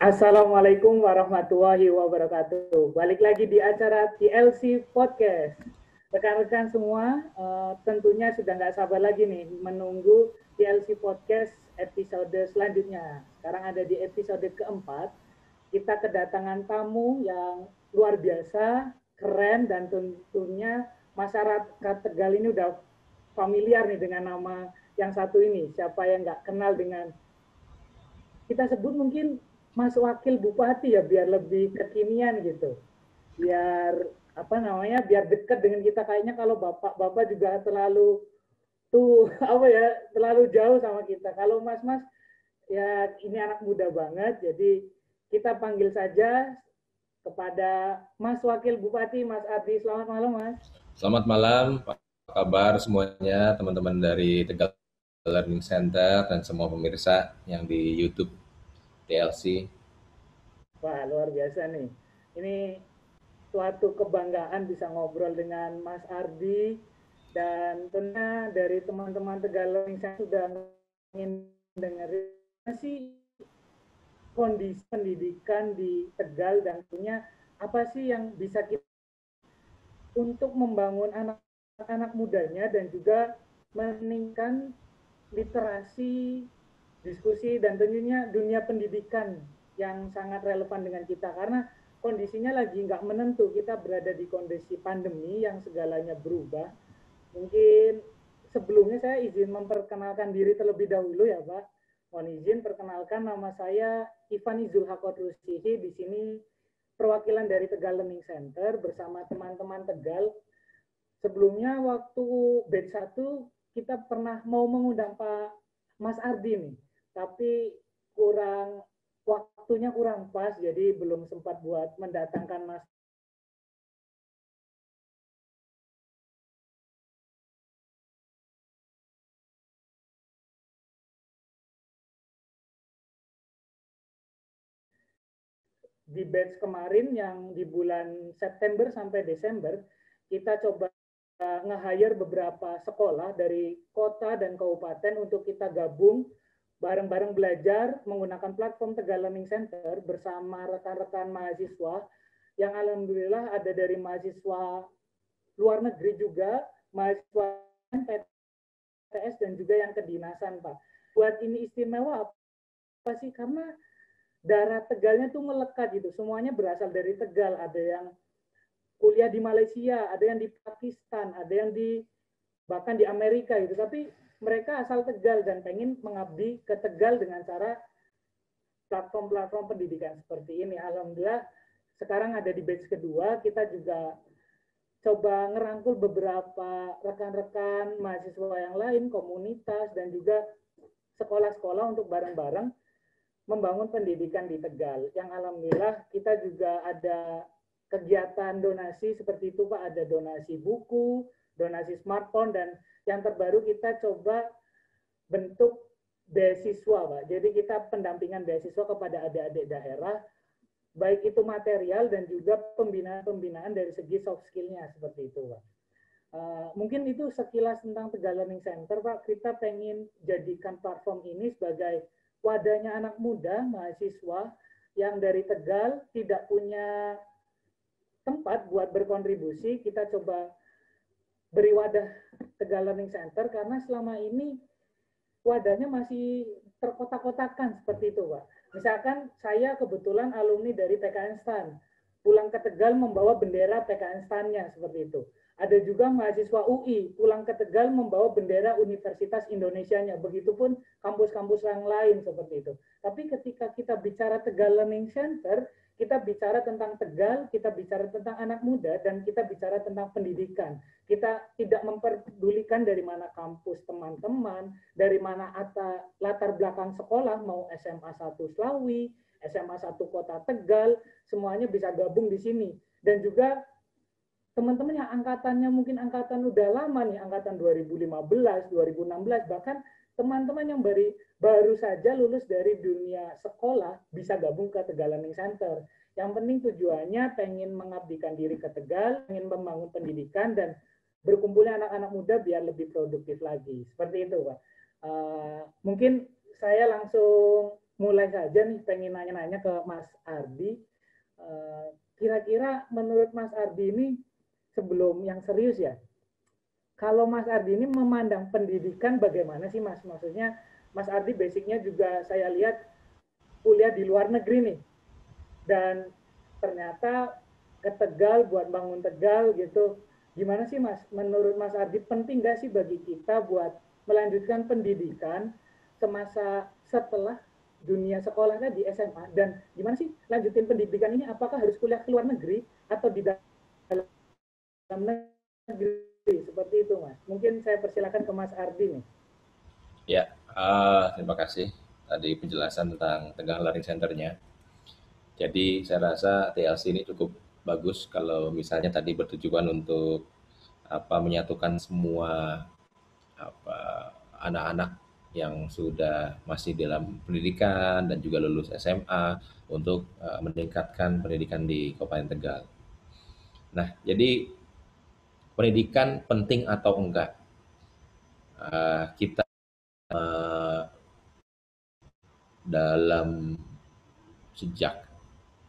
Assalamualaikum warahmatullahi wabarakatuh. Balik lagi di acara TLC Podcast. Rekan-rekan semua, tentunya sudah nggak sabar lagi nih menunggu TLC Podcast episode selanjutnya. Sekarang ada di episode keempat. Kita kedatangan tamu yang luar biasa, keren, dan tentunya masyarakat Tegal ini udah familiar nih dengan nama yang satu ini. Siapa yang nggak kenal dengan, kita sebut mungkin Mas Wakil Bupati ya, biar lebih kekinian gitu, biar apa namanya, biar dekat dengan kita. Kayaknya kalau bapak-bapak juga terlalu tuh apa ya, terlalu jauh sama kita. Kalau mas-mas ya, ini anak muda banget, jadi kita panggil saja kepada Mas Wakil Bupati, Mas Ardi. Selamat malam, Mas. Selamat malam, apa kabar semuanya, teman-teman dari Tegal Learning Center dan semua pemirsa yang di YouTube TLC. Wah, luar biasa nih. Ini suatu kebanggaan bisa ngobrol dengan Mas Ardi, dan tentunya dari teman-teman Tegal Learning saya sudah ingin dengerin sih kondisi pendidikan di Tegal, dan tentunya apa sih yang bisa kita untuk membangun anak-anak mudanya dan juga meningkatkan literasi, diskusi, dan tentunya dunia pendidikan yang sangat relevan dengan kita, karena kondisinya lagi nggak menentu. Kita berada di kondisi pandemi yang segalanya berubah. Mungkin sebelumnya saya izin memperkenalkan diri terlebih dahulu ya, Pak. Mohon izin perkenalkan, nama saya Ivan Izul Hakot Rusihi. Di sini perwakilan dari Tegal Learning Center bersama teman-teman Tegal. Sebelumnya waktu batch 1 kita pernah mau mengundang Pak Mas Ardi nih, tapi waktunya kurang pas, jadi belum sempat buat mendatangkan Mas di batch kemarin yang di bulan September sampai Desember. Kita coba nge-hire beberapa sekolah dari kota dan kabupaten untuk kita gabung bareng-bareng belajar menggunakan platform Tegal Learning Center bersama rekan-rekan mahasiswa yang alhamdulillah ada dari mahasiswa luar negeri juga, mahasiswa PTS, dan juga yang kedinasan, Pak. Buat ini istimewa apa sih? Karena darah Tegalnya tuh melekat gitu. Semuanya berasal dari Tegal. Ada yang kuliah di Malaysia, ada yang di Pakistan, ada yang di bahkan di Amerika gitu. Tapi mereka asal Tegal dan pengen mengabdi ke Tegal dengan cara platform-platform pendidikan seperti ini. Alhamdulillah sekarang ada di batch kedua, kita juga coba ngerangkul beberapa rekan-rekan mahasiswa yang lain, komunitas, dan juga sekolah-sekolah untuk bareng-bareng membangun pendidikan di Tegal. Yang alhamdulillah kita juga ada kegiatan donasi seperti itu, Pak. Ada donasi buku, donasi smartphone, dan yang terbaru kita coba bentuk beasiswa, Pak. Jadi kita pendampingan beasiswa kepada adik-adik daerah, baik itu material dan juga pembinaan dari segi soft skill-nya, seperti itu, Pak. Mungkin itu sekilas tentang Tegal Learning Center, Pak. Kita pengen jadikan platform ini sebagai wadahnya anak muda, mahasiswa yang dari Tegal tidak punya tempat buat berkontribusi. Kita coba beri wadah Tegal Learning Center, karena selama ini wadahnya masih terkotak-kotakan seperti itu, Pak. Misalkan saya kebetulan alumni dari PKN STAN, pulang ke Tegal membawa bendera PKN STAN-nya seperti itu. Ada juga mahasiswa UI pulang ke Tegal membawa bendera Universitas Indonesianya. Begitupun kampus-kampus yang lain seperti itu. Tapi ketika kita bicara Tegal Learning Center, kita bicara tentang Tegal, kita bicara tentang anak muda, dan kita bicara tentang pendidikan. Kita tidak memperdulikan dari mana kampus teman-teman, dari mana latar belakang sekolah, mau SMA 1 Slawi, SMA 1 Kota Tegal, semuanya bisa gabung di sini. Dan juga teman-teman yang angkatannya mungkin angkatan udah lama nih, angkatan 2015, 2016, bahkan teman-teman yang baru saja lulus dari dunia sekolah bisa gabung ke Tegal Learning Center. Yang penting tujuannya pengen mengabdikan diri ke Tegal, pengen membangun pendidikan, dan berkumpulnya anak-anak muda biar lebih produktif lagi. Seperti itu, Pak. Mungkin saya langsung mulai saja nih pengen nanya-nanya ke Mas Ardi. Kira-kira menurut Mas Ardi ini sebelum yang serius ya, kalau Mas Ardi ini memandang pendidikan bagaimana sih Mas? Maksudnya Mas Ardi basicnya juga saya lihat kuliah di luar negeri nih, dan ternyata ke Tegal buat bangun Tegal gitu. Gimana sih Mas? Menurut Mas Ardi penting nggak sih bagi kita buat melanjutkan pendidikan semasa setelah dunia sekolah tadi SMA, dan gimana sih lanjutin pendidikan ini, apakah harus kuliah ke luar negeri atau di dalam negeri seperti itu Mas? Mungkin saya persilakan ke Mas Ardi nih. Ya, terima kasih tadi penjelasan tentang Tegal Learning Center-nya. Jadi saya rasa TLC ini cukup bagus kalau misalnya tadi bertujuan untuk menyatukan semua apa anak-anak yang sudah masih dalam pendidikan dan juga lulus SMA untuk meningkatkan pendidikan di Kabupaten Tegal. Nah, jadi pendidikan penting atau enggak? Kita dalam sejak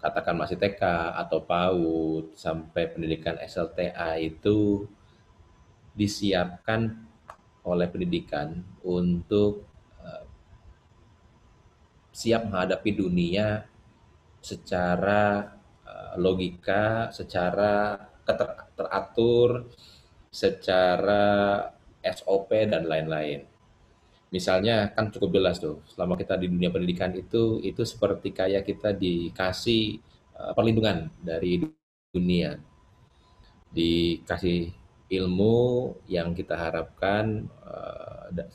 katakan masih TK atau PAUD sampai pendidikan SLTA itu disiapkan oleh pendidikan untuk siap menghadapi dunia secara logika, secara teratur, secara SOP dan lain-lain. Misalnya kan cukup jelas tuh, selama kita di dunia pendidikan itu seperti kayak kita dikasih perlindungan dari dunia, dikasih ilmu yang kita harapkan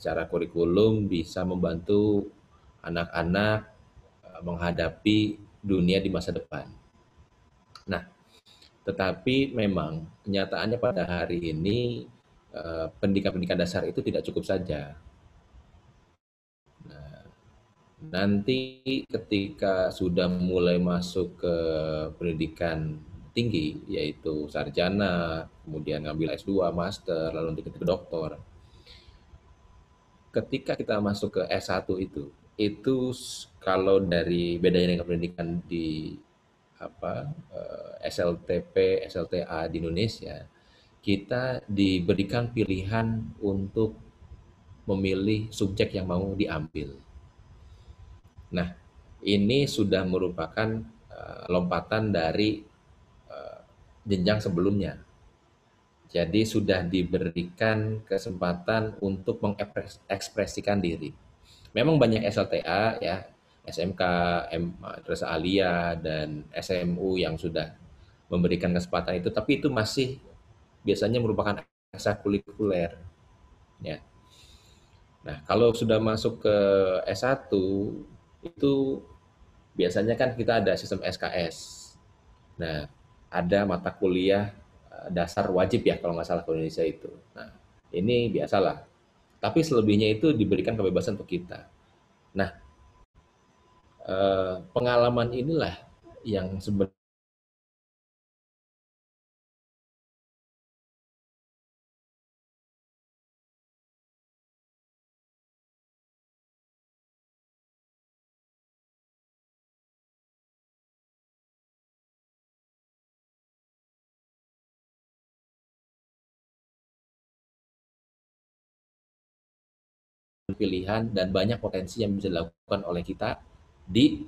secara kurikulum bisa membantu anak-anak menghadapi dunia di masa depan. Nah, tetapi memang kenyataannya pada hari ini pendidikan-pendidikan dasar itu tidak cukup saja. Nanti ketika sudah mulai masuk ke pendidikan tinggi, yaitu sarjana, kemudian ngambil S2, master, lalu nanti ke doktor. Ketika kita masuk ke S1 itu kalau dari bedanya dengan pendidikan di SLTP, SLTA di Indonesia, kita diberikan pilihan untuk memilih subjek yang mau diambil. Nah, ini sudah merupakan lompatan dari jenjang sebelumnya. Jadi sudah diberikan kesempatan untuk mengekspresikan diri. Memang banyak SLTA ya, SMK, terus Alia dan SMU yang sudah memberikan kesempatan itu, tapi itu masih biasanya merupakan ekstrakurikuler ya. Nah, kalau sudah masuk ke S1 itu biasanya kan kita ada sistem SKS. Nah, ada mata kuliah dasar wajib ya kalau nggak salah ke Indonesia itu. Nah, ini biasalah. Tapi selebihnya itu diberikan kebebasan untuk kita. Nah, pengalaman inilah yang sebenarnya pilihan dan banyak potensi yang bisa dilakukan oleh kita di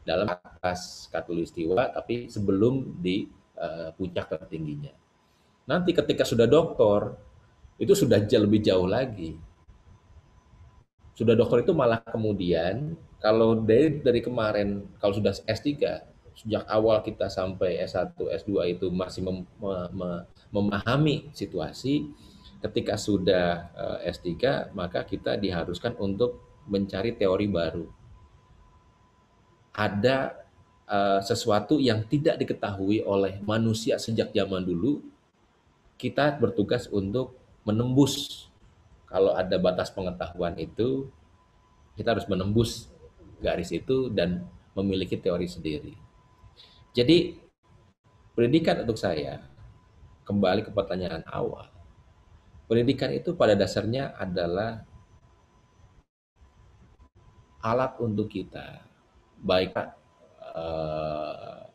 dalam atas katulistiwa, tapi sebelum di puncak tertingginya. Nanti ketika sudah doktor, itu sudah lebih jauh lagi. Sudah dokter itu malah kemudian, kalau dari kemarin, kalau sudah S3, sejak awal kita sampai S1, S2 itu masih memahami situasi, ketika sudah S3, maka kita diharuskan untuk mencari teori baru. Ada sesuatu yang tidak diketahui oleh manusia sejak zaman dulu, kita bertugas untuk menembus. Kalau ada batas pengetahuan itu, kita harus menembus garis itu dan memiliki teori sendiri. Jadi, pendidikan untuk saya, kembali ke pertanyaan awal, pendidikan itu pada dasarnya adalah alat untuk kita, baik uh,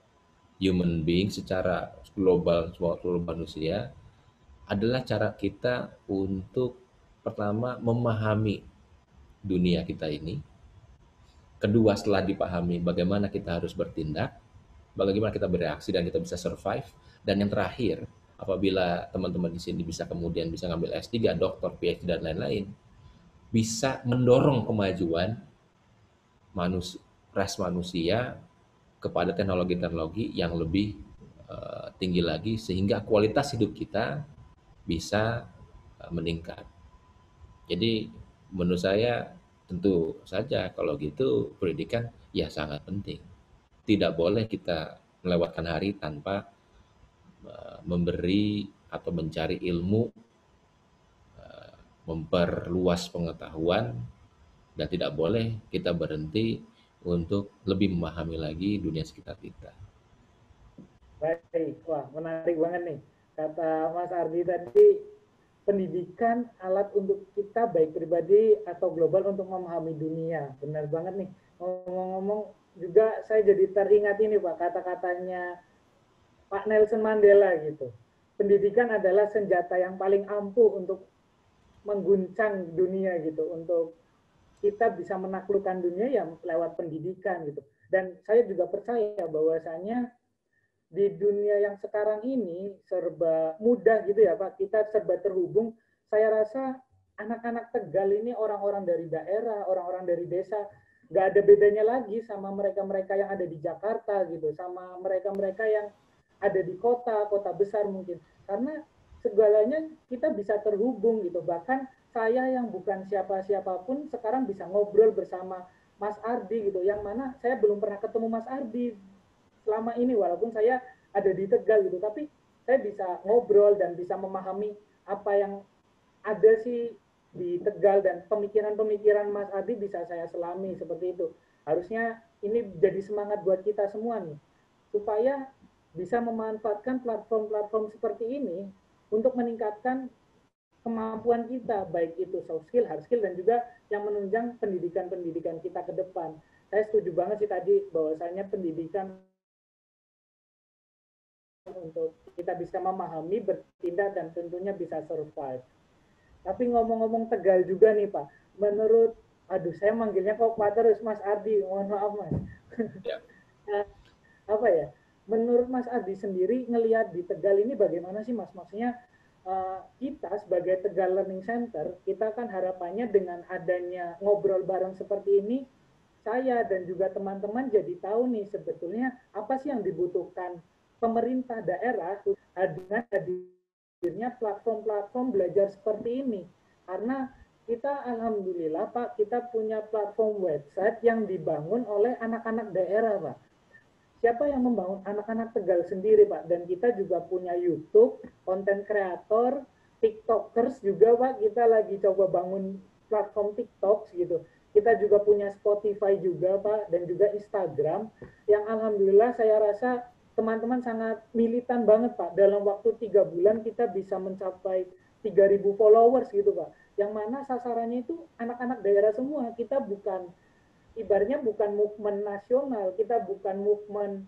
human being secara global, seluruh manusia, adalah cara kita untuk pertama memahami dunia kita ini, kedua setelah dipahami bagaimana kita harus bertindak, bagaimana kita bereaksi dan kita bisa survive, dan yang terakhir apabila teman-teman di sini bisa kemudian bisa ngambil S3, doktor, PhD dan lain-lain, bisa mendorong kemajuan ras manusia kepada teknologi-teknologi yang lebih tinggi lagi sehingga kualitas hidup kita bisa meningkat. Jadi menurut saya tentu saja kalau gitu pendidikan ya sangat penting. Tidak boleh kita melewatkan hari tanpa memberi atau mencari ilmu, memperluas pengetahuan, dan tidak boleh kita berhenti untuk lebih memahami lagi dunia sekitar kita. Baik, wah menarik banget nih. Kata Mas Ardi tadi, pendidikan alat untuk kita baik pribadi atau global untuk memahami dunia. Benar banget nih. Ngomong-ngomong juga saya jadi teringat ini Pak, kata-katanya Pak Nelson Mandela gitu. Pendidikan adalah senjata yang paling ampuh untuk mengguncang dunia gitu, untuk kita bisa menaklukkan dunia yang lewat pendidikan gitu. Dan saya juga percaya bahwasanya di dunia yang sekarang ini serba mudah gitu ya Pak, kita serba terhubung. Saya rasa anak-anak Tegal ini orang-orang dari daerah, orang-orang dari desa, nggak ada bedanya lagi sama mereka-mereka yang ada di Jakarta gitu, sama mereka-mereka yang ada di kota-kota besar mungkin. Karena segalanya kita bisa terhubung gitu. Bahkan saya yang bukan siapa-siapapun sekarang bisa ngobrol bersama Mas Ardi gitu, yang mana saya belum pernah ketemu Mas Ardi selama ini walaupun saya ada di Tegal gitu, tapi saya bisa ngobrol dan bisa memahami apa yang ada sih di Tegal dan pemikiran-pemikiran Mas Adi bisa saya selami seperti itu. Harusnya ini jadi semangat buat kita semua nih supaya bisa memanfaatkan platform-platform seperti ini untuk meningkatkan kemampuan kita, baik itu soft skill, hard skill, dan juga yang menunjang pendidikan-pendidikan kita ke depan. Saya setuju banget sih tadi bahwasanya pendidikan untuk kita bisa memahami, bertindak, dan tentunya bisa survive. Tapi ngomong-ngomong Tegal juga nih Pak, menurut, aduh saya manggilnya kok Pak terus Mas Ardi, mohon maaf Mas. Ya. Apa ya, menurut Mas Ardi sendiri ngelihat di Tegal ini bagaimana sih Mas? Maksudnya kita sebagai Tegal Learning Center, kita kan harapannya dengan adanya ngobrol bareng seperti ini, saya dan juga teman-teman jadi tahu nih sebetulnya apa sih yang dibutuhkan pemerintah daerah dengan hadirnya platform-platform belajar seperti ini. Karena kita alhamdulillah Pak, kita punya platform website yang dibangun oleh anak-anak daerah Pak. Siapa yang membangun anak-anak Tegal sendiri Pak, dan kita juga punya YouTube, konten kreator, TikTokers juga Pak, kita lagi coba bangun platform TikTok gitu. Kita juga punya Spotify juga Pak, dan juga Instagram, yang alhamdulillah saya rasa teman-teman sangat militan banget Pak. Dalam waktu 3 bulan kita bisa mencapai 3.000 followers gitu Pak. Yang mana sasarannya itu anak-anak daerah semua. Kita bukan, ibaratnya bukan movement nasional, kita bukan movement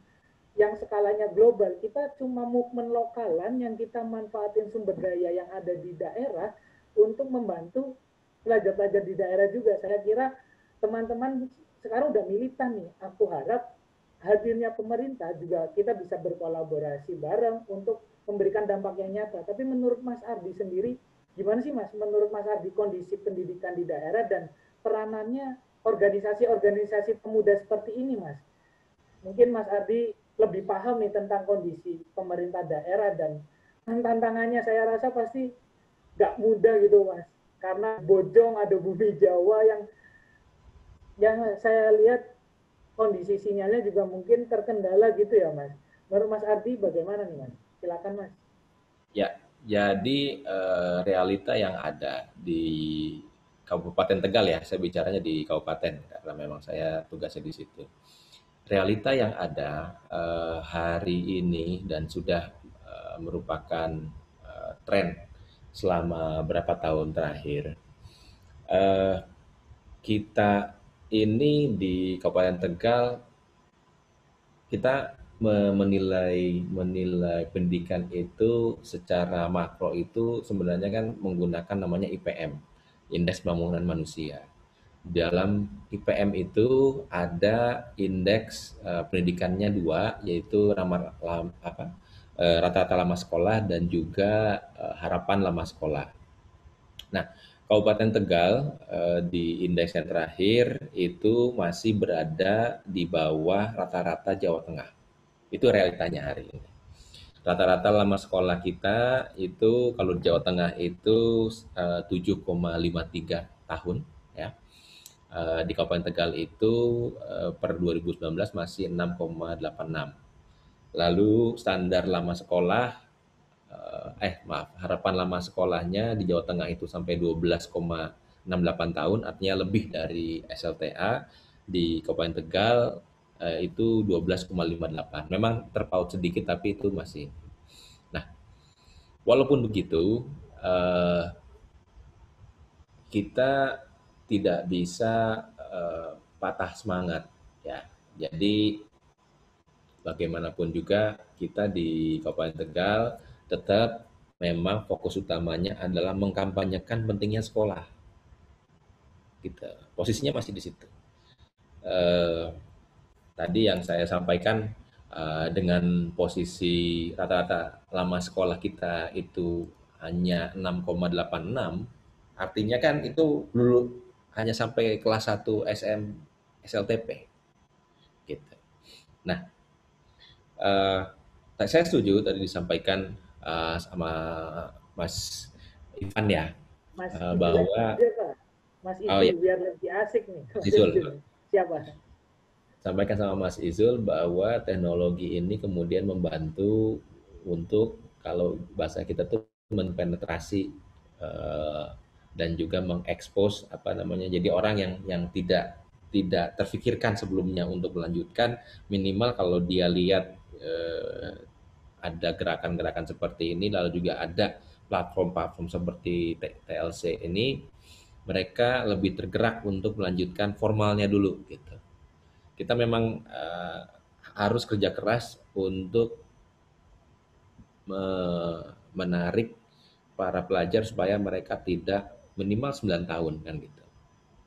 yang skalanya global, kita cuma movement lokalan yang kita manfaatin sumber daya yang ada di daerah untuk membantu pelajar-pelajar di daerah juga. Saya kira teman-teman sekarang udah militan nih, aku harap hadirnya pemerintah juga kita bisa berkolaborasi bareng untuk memberikan dampak yang nyata. Tapi menurut Mas Ardi sendiri, gimana sih Mas, menurut Mas Ardi kondisi pendidikan di daerah dan peranannya organisasi-organisasi pemuda seperti ini Mas? Mungkin Mas Ardi lebih paham nih tentang kondisi pemerintah daerah dan tantangannya saya rasa pasti gak mudah gitu Mas. Karena Bojong ada Bumi Jawa yang saya lihat kondisi sinyalnya juga mungkin terkendala gitu ya Mas. Menurut Mas Ardi bagaimana nih Mas? Silakan Mas. Ya, jadi realita yang ada di Kabupaten Tegal ya, saya bicaranya di kabupaten karena memang saya tugasnya di situ. Realita yang ada hari ini dan sudah merupakan tren selama berapa tahun terakhir, eh, kita ini di Kabupaten Tegal kita menilai pendidikan itu secara makro itu sebenarnya kan menggunakan namanya IPM, Indeks Pembangunan Manusia. Dalam IPM itu ada indeks pendidikannya dua, yaitu rata-rata lama sekolah dan juga harapan lama sekolah. Nah, Kabupaten Tegal di indeks yang terakhir itu masih berada di bawah rata-rata Jawa Tengah. Itu realitanya hari ini. Rata-rata lama sekolah kita itu kalau di Jawa Tengah itu 7,53 tahun ya. Di Kabupaten Tegal itu per 2019 masih 6,86. Lalu standar lama sekolah maaf, harapan lama sekolahnya di Jawa Tengah itu sampai 12,68 tahun, artinya lebih dari SLTA. Di Kabupaten Tegal itu 12,58. Memang terpaut sedikit tapi itu masih. Nah, walaupun begitu, eh, kita tidak bisa patah semangat ya. Jadi bagaimanapun juga kita di Kabupaten Tegal tetap memang fokus utamanya adalah mengkampanyekan pentingnya sekolah. Gitu. Posisinya masih di situ. Eh, Tadi yang saya sampaikan dengan posisi rata-rata lama sekolah kita itu hanya 6,86, artinya kan itu dulu hanya sampai kelas 1 SM SLTP gitu. Nah, eh, saya setuju tadi disampaikan sama Mas Ivan ya, Mas Izul bahwa aja Pak. Mas oh Izul ya, biar lebih asik nih. Mas Mas Izul, Izul. Siapa? sampaikan sama Mas Izul bahwa teknologi ini kemudian membantu untuk kalau bahasa kita tuh mempenetrasi eh, dan juga mengekspos apa namanya jadi orang yang tidak terfikirkan sebelumnya untuk melanjutkan, minimal kalau dia lihat eh, ada gerakan-gerakan seperti ini lalu juga ada platform-platform seperti TLC ini, mereka lebih tergerak untuk melanjutkan formalnya dulu gitu. Kita memang harus kerja keras untuk menarik para pelajar supaya mereka tidak minimal 9 tahun kan gitu.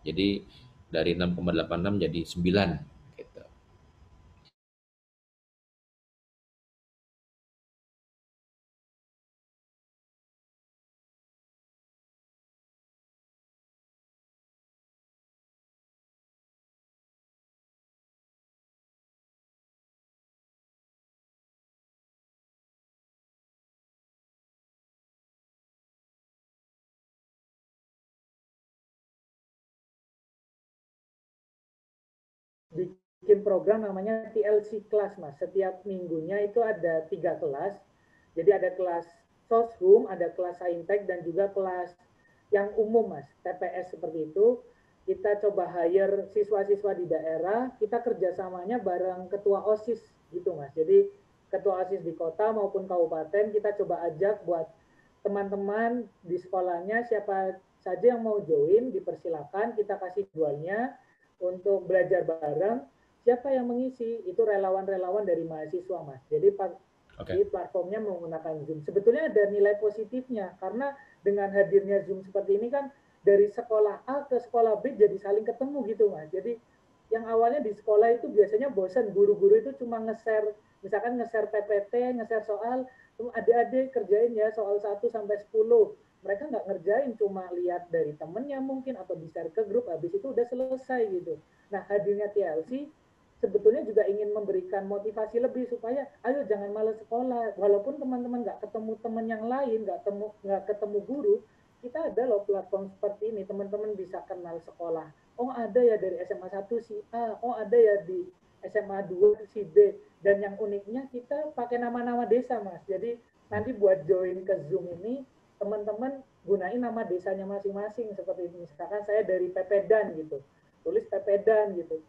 Jadi dari 6,86 jadi 9 gitu. Bikin program namanya TLC Class, Mas. Setiap minggunya itu ada 3 kelas. Jadi ada kelas Soshum, ada kelas Saintek, dan juga kelas yang umum, Mas. TPS seperti itu. Kita coba hire siswa-siswa di daerah, kita kerjasamanya bareng ketua OSIS gitu, Mas. Jadi ketua OSIS di kota maupun kabupaten kita coba ajak buat teman-teman di sekolahnya siapa saja yang mau join dipersilakan, kita kasih jadwalnya untuk belajar bareng. Siapa yang mengisi? Itu relawan-relawan dari mahasiswa, Mas. Jadi Oke. di platformnya menggunakan Zoom. Sebetulnya ada nilai positifnya karena dengan hadirnya Zoom seperti ini kan dari sekolah A ke sekolah B jadi saling ketemu gitu, Mas. Jadi yang awalnya di sekolah itu biasanya bosan, guru-guru itu cuma nge-share, misalkan nge-share PPT, nge-share soal, adik-adik kerjain ya soal 1 sampai 10. Mereka nggak ngerjain, cuma lihat dari temennya mungkin atau di-share ke grup, habis itu udah selesai gitu. Nah, hadirnya TLC sebetulnya juga ingin memberikan motivasi lebih supaya ayo jangan malas sekolah, walaupun teman-teman nggak ketemu teman yang lain, nggak ketemu guru, kita ada loh platform seperti ini, teman-teman bisa kenal sekolah. Oh ada ya dari SMA 1 si A, oh ada ya di SMA 2 si B, dan yang uniknya kita pakai nama-nama desa, Mas. Jadi nanti buat join ke Zoom ini teman-teman gunain nama desanya masing-masing, seperti misalkan saya dari Pepedan gitu, tulis Pepedan gitu,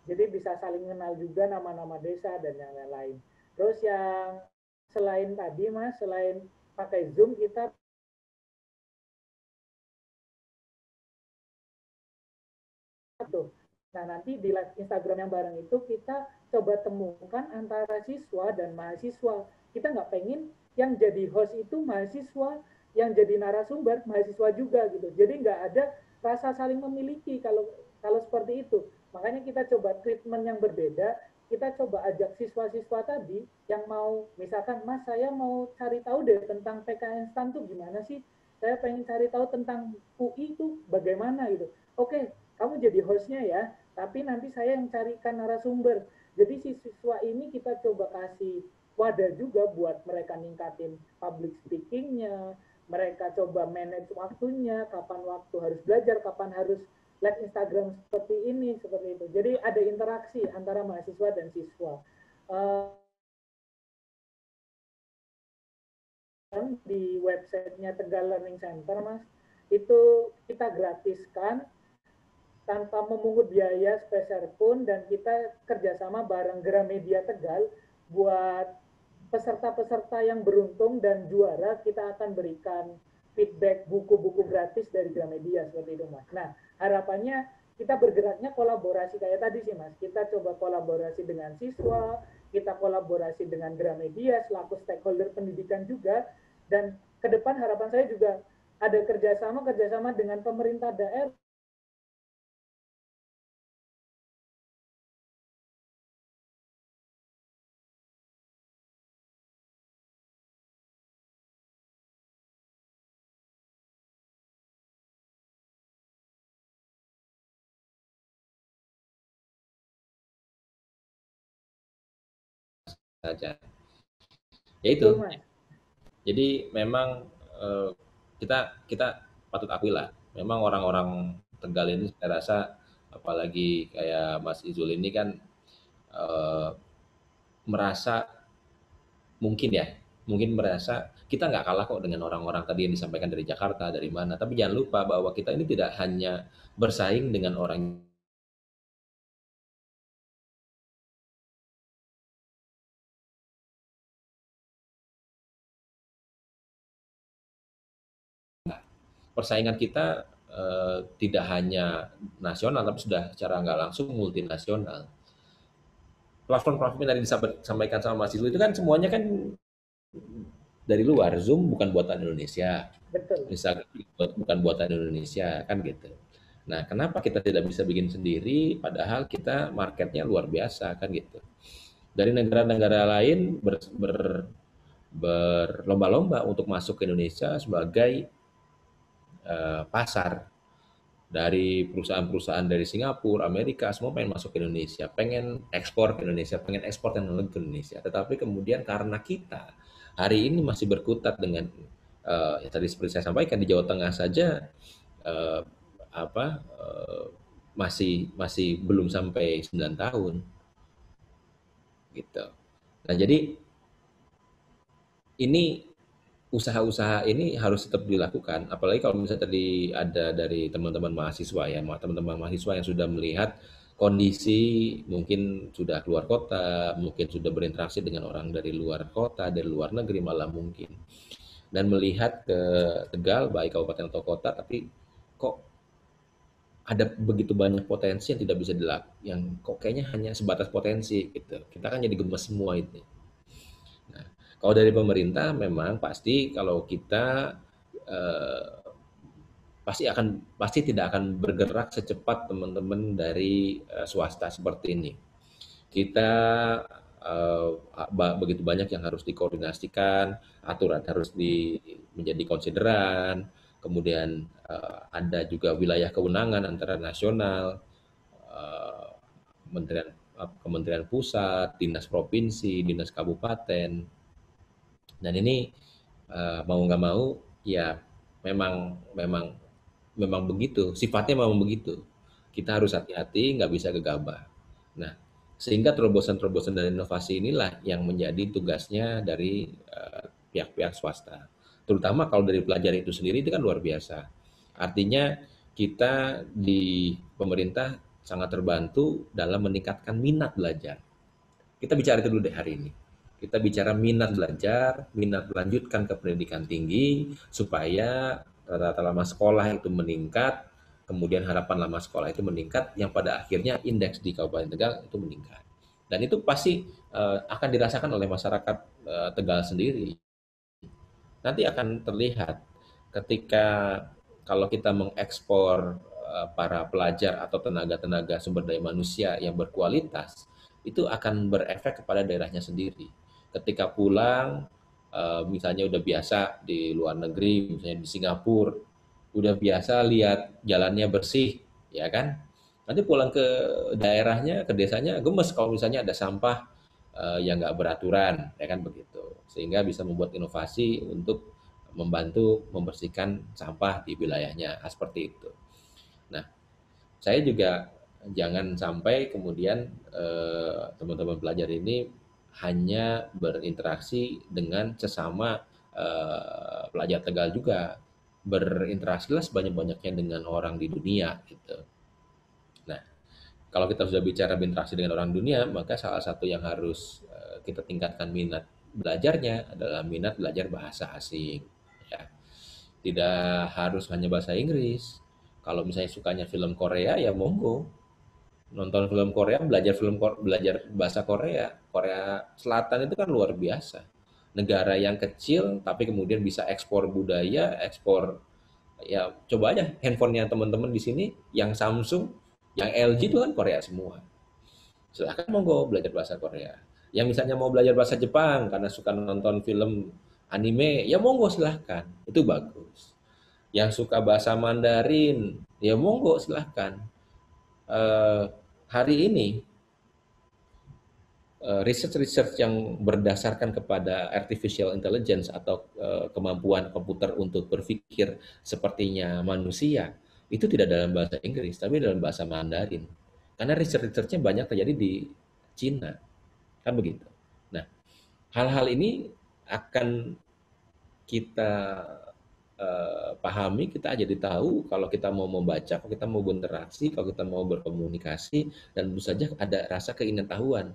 jadi bisa saling kenal juga nama-nama desa dan yang lain-lain. Terus yang selain tadi, Mas, selain pakai Zoom, kita tuh Nah, nanti di live Instagram yang bareng itu kita coba temukan antara siswa dan mahasiswa. Kita nggak pengen yang jadi host itu mahasiswa, yang jadi narasumber mahasiswa juga gitu. Jadi nggak ada rasa saling memiliki kalau kalau seperti itu. Makanya kita coba treatment yang berbeda. Kita coba ajak siswa-siswa tadi yang mau, misalkan, Mas, saya mau cari tahu deh tentang PKN STAN tuh gimana sih? Saya pengen cari tahu tentang UI itu bagaimana gitu. Oke, kamu jadi hostnya ya, tapi nanti saya yang carikan narasumber. Jadi si siswa ini kita coba kasih wadah juga buat mereka ningkatin public speakingnya, mereka coba manage waktunya, kapan waktu harus belajar, kapan harus live Instagram seperti ini, seperti itu. Jadi ada interaksi antara mahasiswa dan siswa. Di websitenya Tegal Learning Center, Mas, itu kita gratiskan tanpa memungut biaya sepeser pun, dan kita kerjasama bareng Gramedia Tegal buat peserta-peserta yang beruntung dan juara kita akan berikan feedback buku-buku gratis dari Gramedia seperti itu, Mas. Nah, harapannya kita bergeraknya kolaborasi kayak tadi sih, Mas. Kita coba kolaborasi dengan siswa, kita kolaborasi dengan Gramedia selaku stakeholder pendidikan juga, dan ke depan harapan saya juga ada kerjasama dengan pemerintah daerah saja. Ya itu. betul, Mas. Jadi memang kita kita patut akui lah. Memang orang-orang Tegal ini saya rasa, apalagi kayak Mas Izul ini kan eh, merasa, mungkin ya, mungkin merasa kita nggak kalah kok dengan orang-orang tadi yang disampaikan dari Jakarta, dari mana. Tapi jangan lupa bahwa kita ini tidak hanya bersaing dengan orang. Persaingan kita tidak hanya nasional, tapi sudah secara nggak langsung multinasional. Platform-platform yang tadi disampaikan sama Mas Izul itu kan semuanya kan dari luar. Zoom bukan buatan Indonesia, Betul. Instagram bukan buatan Indonesia, kan gitu. Nah, kenapa kita tidak bisa bikin sendiri padahal kita marketnya luar biasa, kan gitu. Dari negara-negara lain berlomba-lomba untuk masuk ke Indonesia sebagai pasar. Dari perusahaan-perusahaan dari Singapura, Amerika, semua pengen masuk ke Indonesia, pengen ekspor ke Indonesia, pengen ekspor teknologi ke Indonesia. Tetapi kemudian karena kita hari ini masih berkutat dengan ya tadi seperti saya sampaikan, di Jawa Tengah saja eh, apa masih masih belum sampai 9 tahun gitu. Nah, jadi ini usaha-usaha ini harus tetap dilakukan, apalagi kalau misalnya tadi ada dari teman-teman mahasiswa ya, teman-teman mahasiswa yang sudah melihat kondisi, mungkin sudah keluar kota, mungkin sudah berinteraksi dengan orang dari luar kota, dari luar negeri malah mungkin, dan melihat ke Tegal, baik kabupaten atau kota, tapi kok ada begitu banyak potensi yang tidak bisa dilakukan, yang kok kayaknya hanya sebatas potensi gitu. Kita kan jadi gemes semua itu. Nah, kalau dari pemerintah memang pasti kalau kita eh, pasti tidak akan bergerak secepat teman-teman dari swasta seperti ini. Kita eh, begitu banyak yang harus dikoordinasikan, aturan harus menjadi konsideran, kemudian ada juga wilayah kewenangan antara nasional, eh, kementerian kementerian pusat, dinas provinsi, dinas kabupaten, dan ini mau nggak mau ya memang memang memang begitu, sifatnya memang begitu. Kita harus hati-hati, nggak bisa gegabah. Nah, sehingga terobosan-terobosan dan inovasi inilah yang menjadi tugasnya dari pihak-pihak swasta. Terutama kalau dari pelajar itu sendiri itu kan luar biasa. Artinya kita di pemerintah sangat terbantu dalam meningkatkan minat belajar. Kita bicara itu dulu deh hari ini. Kita bicara minat belajar, minat melanjutkan ke pendidikan tinggi, supaya rata-rata lama sekolah itu meningkat, kemudian harapan lama sekolah itu meningkat, yang pada akhirnya indeks di Kabupaten Tegal itu meningkat. Dan itu pasti akan dirasakan oleh masyarakat Tegal sendiri. Nanti akan terlihat ketika kalau kita mengekspor para pelajar atau tenaga-tenaga sumber daya manusia yang berkualitas, itu akan berefek kepada daerahnya sendiri. Ketika pulang, misalnya udah biasa di luar negeri, misalnya di Singapura, udah biasa lihat jalannya bersih, ya kan? Nanti pulang ke daerahnya, ke desanya, gemes kalau misalnya ada sampah yang nggak beraturan, ya kan begitu. Sehingga bisa membuat inovasi untuk membantu membersihkan sampah di wilayahnya, seperti itu. Nah, saya juga jangan sampai kemudian teman-teman pelajar ini hanya berinteraksi dengan sesama pelajar Tegal juga, berinteraksilah sebanyak-banyaknya dengan orang di dunia gitu. Nah, kalau kita sudah bicara berinteraksi dengan orang dunia, maka salah satu yang harus kita tingkatkan minat belajarnya adalah minat belajar bahasa asing. Ya. Tidak harus hanya bahasa Inggris. Kalau misalnya sukanya film Korea, ya monggo. Nonton film Korea, belajar bahasa Korea. Korea Selatan itu kan luar biasa. Negara yang kecil, tapi kemudian bisa ekspor budaya, ekspor, ya coba aja handphonenya teman-teman di sini, yang Samsung, yang LG itu kan Korea semua. Silahkan monggo belajar bahasa Korea. Yang misalnya mau belajar bahasa Jepang karena suka nonton film anime, ya monggo silahkan. Itu bagus. Yang suka bahasa Mandarin, ya monggo silahkan. Eh, Hari ini research-research yang berdasarkan kepada artificial intelligence atau kemampuan komputer untuk berpikir sepertinya manusia, itu tidak dalam bahasa Inggris, tapi dalam bahasa Mandarin. Karena research-researchnya banyak terjadi di Cina, kan begitu. Nah, hal-hal ini akan kita pahami, kita jadi tahu kalau kita mau membaca, kalau kita mau berinteraksi, kalau kita mau berkomunikasi, dan tentu saja ada rasa keingintahuan.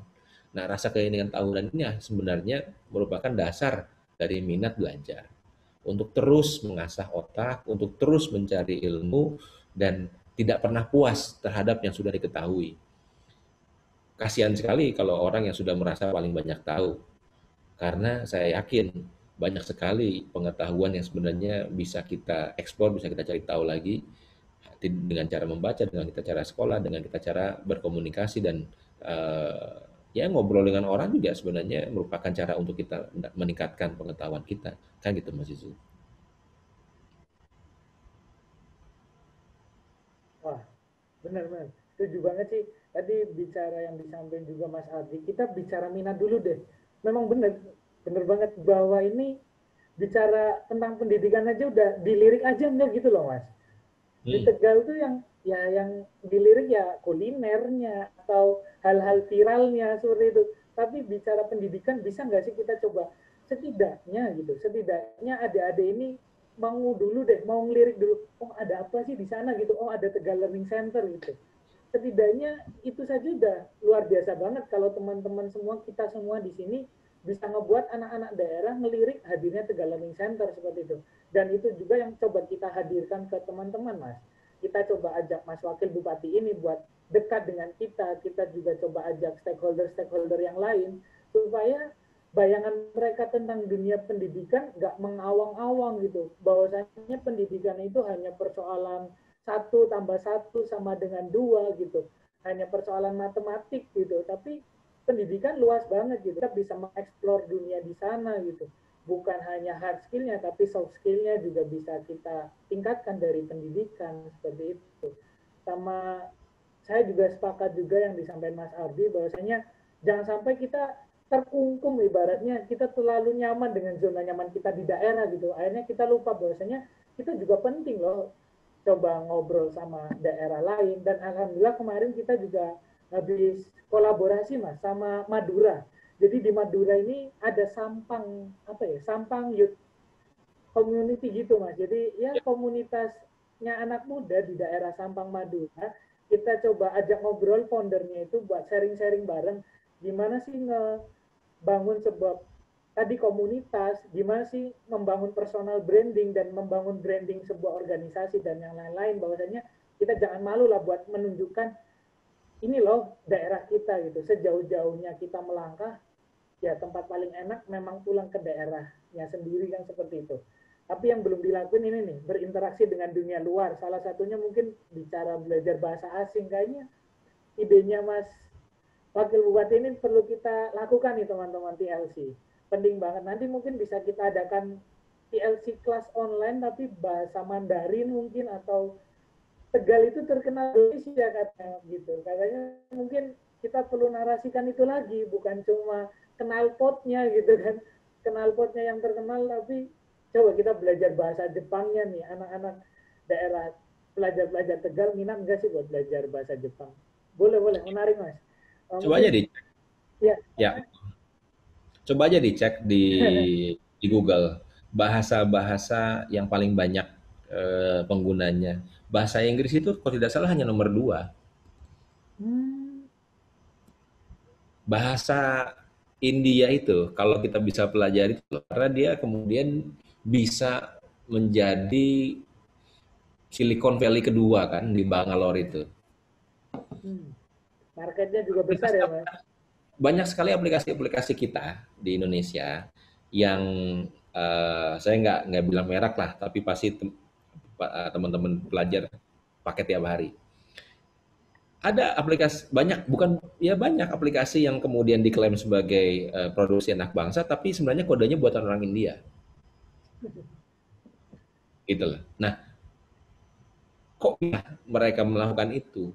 Nah, rasa keingintahuan ini sebenarnya merupakan dasar dari minat belajar. Untuk terus mengasah otak, untuk terus mencari ilmu, dan tidak pernah puas terhadap yang sudah diketahui. Kasihan sekali kalau orang yang sudah merasa paling banyak tahu. Karena saya yakin banyak sekali pengetahuan yang sebenarnya bisa kita eksplor, bisa kita cari tahu lagi dengan cara membaca, dengan kita cara sekolah, dengan kita cara berkomunikasi, dan ya ngobrol dengan orang juga sebenarnya merupakan cara untuk kita meningkatkan pengetahuan kita. Kan gitu Mas Izu. Wah, benar-benar. Setuju banget sih. Tadi bicara yang disampaikan juga Mas Ardi, kita bicara minat dulu deh. Memang benar, benar banget bahwa ini bicara tentang pendidikan aja udah dilirik aja enggak gitu loh Mas. Di Hmm. Tegal tuh yang dilirik ya kulinernya atau hal-hal viralnya seperti itu. Tapi bicara pendidikan bisa nggak sih kita coba setidaknya gitu, setidaknya adik-adik ini mau dulu deh, mau ngelirik dulu, oh ada apa sih di sana gitu, oh ada Tegal Learning Center gitu. Setidaknya itu saja udah luar biasa banget kalau teman-teman semua, kita semua di sini bisa ngebuat anak-anak daerah ngelirik hadirnya Tegal Learning Center seperti itu. Dan itu juga yang coba kita hadirkan ke teman-teman Mas. Kita coba ajak Mas Wakil Bupati ini buat dekat dengan kita juga coba ajak stakeholder-stakeholder yang lain supaya bayangan mereka tentang dunia pendidikan nggak mengawang-awang gitu. Bahwasanya pendidikan itu hanya persoalan satu tambah satu sama dengan dua gitu. Hanya persoalan matematik gitu. Tapi pendidikan luas banget gitu. Kita bisa mengeksplor dunia di sana gitu. Bukan hanya hard skillnya, tapi soft skillnya juga bisa kita tingkatkan dari pendidikan seperti itu. Sama saya juga sepakat juga yang disampaikan Mas Ardi bahwasanya jangan sampai kita terkungkum, ibaratnya kita terlalu nyaman dengan zona nyaman kita di daerah gitu. Akhirnya kita lupa bahwasanya kita juga penting loh coba ngobrol sama daerah lain, dan alhamdulillah kemarin kita juga habis kolaborasi Mas sama Madura. Jadi di Madura ini ada Sampang apa ya? Sampang Youth Community gitu Mas. Jadi ya komunitasnya anak muda di daerah Sampang Madura, kita coba ajak ngobrol foundernya itu buat sharing-sharing bareng gimana sih ngebangun sebuah tadi komunitas, gimana sih membangun personal branding dan membangun branding sebuah organisasi dan yang lain-lain, bahwasanya kita jangan malu lah buat menunjukkan ini loh daerah kita gitu. Sejauh-jauhnya kita melangkah, ya tempat paling enak memang pulang ke daerahnya sendiri kan seperti itu. Tapi yang belum dilakuin ini nih, berinteraksi dengan dunia luar. Salah satunya mungkin bicara belajar bahasa asing. Kayaknya idenya Mas Wakil Bupati ini perlu kita lakukan nih teman-teman TLC. Penting banget. Nanti mungkin bisa kita adakan TLC kelas online tapi bahasa Mandarin mungkin, atau Tegal itu terkenal Indonesia katanya gitu. Katanya mungkin kita perlu narasikan itu lagi, bukan cuma kenal potnya gitu kan. Kenal potnya yang terkenal, tapi coba kita belajar bahasa Jepangnya nih. Anak-anak daerah pelajar-pelajar Tegal minat nggak sih buat belajar bahasa Jepang? Boleh, boleh. Menarik, Mas. Coba aja Mungkin, dicek. ya. Ya, coba aja dicek di Google bahasa-bahasa yang paling banyak penggunanya. Bahasa Inggris itu kalau tidak salah hanya nomor 2. Hmm, Bahasa India itu kalau kita bisa pelajari itu karena dia kemudian bisa menjadi Silicon Valley kedua kan di Bangalore itu. hmm. Marketnya juga besar Aplikasi ya, Mas. banyak sekali aplikasi-aplikasi kita di Indonesia yang saya nggak bilang merek lah, tapi pasti teman-teman pelajar pakai tiap hari. Ada aplikasi banyak, bukan ya banyak aplikasi yang kemudian diklaim sebagai produksi anak bangsa, tapi sebenarnya kodenya buatan orang India, gitu loh. Nah, kok bisa mereka melakukan itu?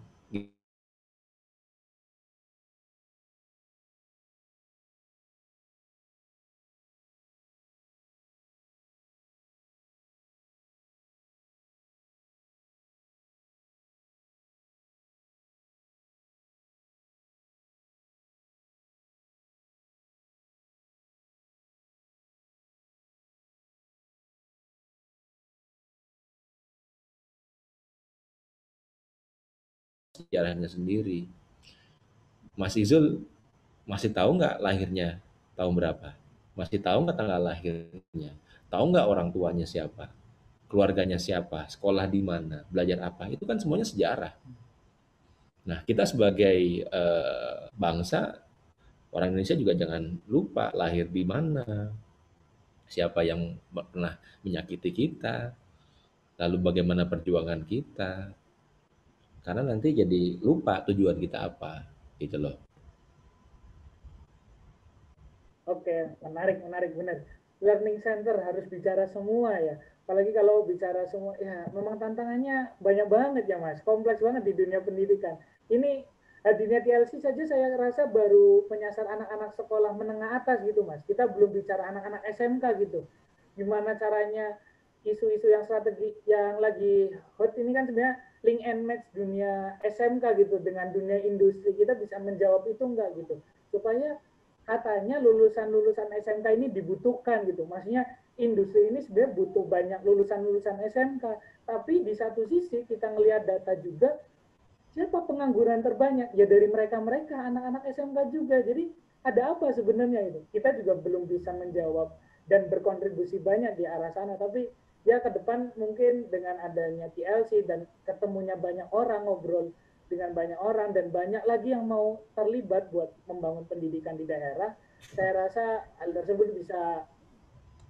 Sejarahnya sendiri. Mas Izul masih tahu nggak lahirnya tahun berapa? Masih tahu nggak tanggal lahirnya? Tahu nggak orang tuanya siapa? Keluarganya siapa? Sekolah di mana? Belajar apa? Itu kan semuanya sejarah. Nah, kita sebagai bangsa, orang Indonesia juga jangan lupa lahir di mana, siapa yang pernah menyakiti kita, lalu bagaimana perjuangan kita. Karena nanti jadi lupa tujuan kita apa, gitu loh. Oke, menarik, menarik, benar. Learning center harus bicara semua ya. Apalagi kalau bicara semua, ya memang tantangannya banyak banget ya Mas. Kompleks banget di dunia pendidikan. Ini dunia TLC saja saya rasa baru menyasar anak-anak sekolah menengah atas gitu Mas. Kita belum bicara anak-anak SMK gitu. Gimana caranya isu-isu yang strategi yang lagi hot ini kan sebenarnya link and match dunia SMK gitu dengan dunia industri. Kita bisa menjawab itu enggak gitu. Supaya katanya lulusan-lulusan SMK ini dibutuhkan gitu. Maksudnya industri ini sebenarnya butuh banyak lulusan-lulusan SMK. Tapi di satu sisi kita ngelihat data juga, siapa pengangguran terbanyak? Ya dari mereka-mereka, anak-anak SMK juga. Jadi ada apa sebenarnya itu? Kita juga belum bisa menjawab dan berkontribusi banyak di arah sana. Tapi ya ke depan mungkin dengan adanya TLC dan ketemunya banyak orang, ngobrol dengan banyak orang dan banyak lagi yang mau terlibat buat membangun pendidikan di daerah, saya rasa hal tersebut bisa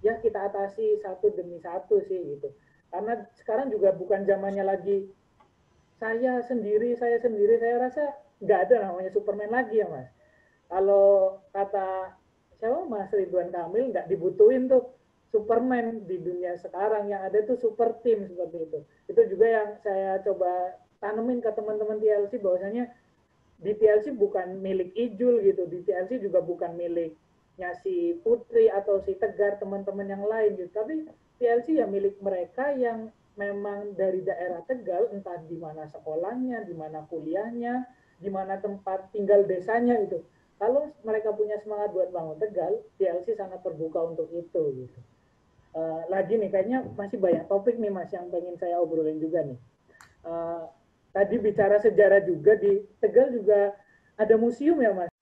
ya kita atasi satu demi satu sih gitu. Karena sekarang juga bukan zamannya lagi saya rasa nggak ada namanya Superman lagi ya Mas. Kalau kata siapa Mas Ridwan Kamil, nggak dibutuhin tuh Superman di dunia sekarang, yang ada tuh super team seperti itu juga yang saya coba tanemin ke teman-teman TLC, bahwasanya di TLC bukan milik Ijul gitu, di TLC juga bukan miliknya si Putri atau si Tegar, teman-teman yang lain gitu, tapi TLC ya milik mereka yang memang dari daerah Tegal, entah di mana sekolahnya, di mana kuliahnya, di mana tempat tinggal desanya itu. Kalau mereka punya semangat buat bangun Tegal, TLC sangat terbuka untuk itu gitu. Lagi nih kayaknya masih banyak topik nih Mas yang pengen saya obrolin juga nih. Uh, Tadi bicara sejarah juga, di Tegal juga ada museum ya Mas.